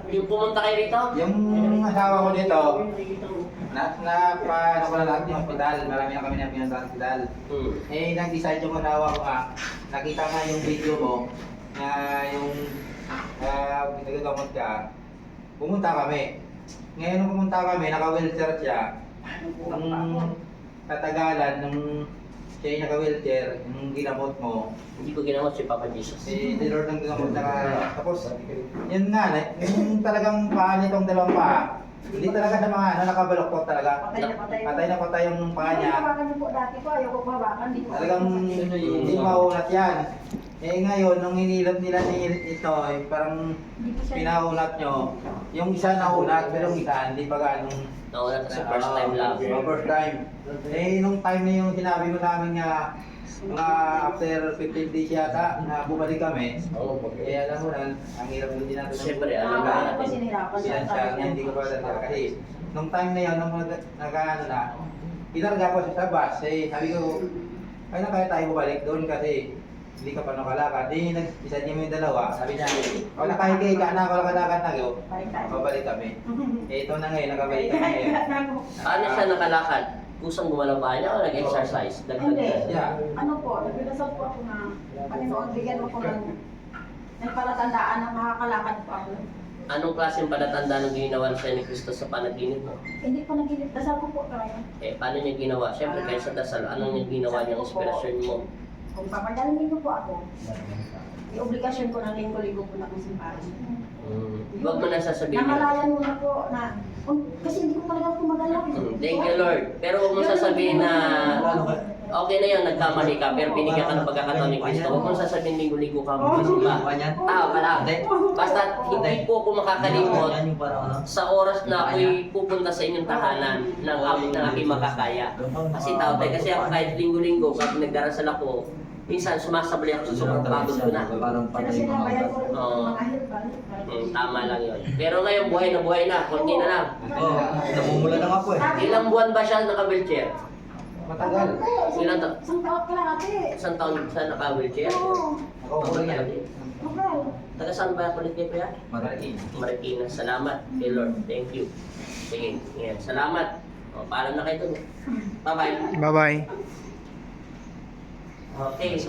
Yung pumunta kayo rito? Yung asawa ko dito, paano ko na lahat yung hospital. Marami na kami na pinunta sa hospital. Eh, nag-decide yung asawa ko nga, nakita nga yung video mo, na yung nagagamot ka, pumunta kami. Ngayon nung pumunta kami, naka-wheelchair siya. Nung tatagalan, nung siya yung naka-wheelchair, yung ginamot mo, Hindi ko ginamot si Papa Jesus. si Lord ang ginamot na tapos, yun nga, yung talagang paa nitong dalawang paa, hindi talaga sa mga nakabaloktot talaga. Patay na patay yung paa niya. Talagang hindi maunat yan. Eh ngayon, nung hinilot nila ito, parang pinaunat nyo, yung isa naunat, pero yung isa hindi pa ganong Nauna kasi first time lang. First time. Eh, nung time na yung sinabi mo namin nga, mga after 15 days yata, na bumalik kami. Eh, alam mo na, ang hirap din natin. Siyempre, alam mo natin. Financial niya, hindi ko pa talaga. Kasi, nung time na yun, nung nag-ano na, pinarga ko sa bus. Eh, sabi ko, kaya na kaya tayo bumalik doon kasi hindi ka pa nakalakad. Di, isa niyo yung dalawa. Sabi niya, wala kahit kayo ka na, wala ka lakad na kayo. Babalik kami. Eh, ito na ngayon, nakabalik kami ngayon. Paano siya nakalakad? Kusang gumalaw ba niya o nag-exercise? Hindi. Yeah. Ano po, nagdasal po ako na Panginoon, bigyan mo ko ng palatandaan na makakalakad po ako. Anong klaseng palatanda nung ginawa siya ni Kristo sa panaginip mo? Hindi po nagilip, dasal ko po tayo. Eh, paano niya ginawa? Siyempre, kaya sa dasal, anong niya ginawa niyang inspirasyon mo? Kung papadalhin ko po ako, yung obligasyon ko ng linggo-linggo po na kung simbahan. Huwag mo na sasabihin. Namalayan mo na po na, kasi hindi ko talaga kumagalaw. Thank you, Lord. Pero huwag mo sasabihin na okay na yun, nagkamali ka, pero binigyan ka ng pagkakataon ni Kristo. Huwag mo sasabihin linggo-linggo ka magsisimba. Tao ka lang. Basta hindi po ako makakalimot sa oras na ako'y pupunta sa inyong tahanan ng aking makakaya. Kasi tao tayo, kasi ako kahit linggo-linggo, kapag nagdarasal ako, minsan sumasabali ako sa sobrang pagod ko na. Pero sinabayan ko rin po Oo. mga herbal. Tama lang yun. Pero ngayon, buhay na, konti na lang. Oo, namumula na nga po eh. Ilang buwan ba siya naka-wheelchair? Matagal. Ilang taon? Isang taon ka lang ate. Isang taon siya naka-wheelchair? Oo. Nakaupo lang yan. Okay. Taga saan ba ako ulit kayo kuya? Marami. Marikina. Salamat kay Lord. Thank you. Sige, yan. Salamat. O, paalam na kayo dun. Bye-bye. Bye-bye. Okay.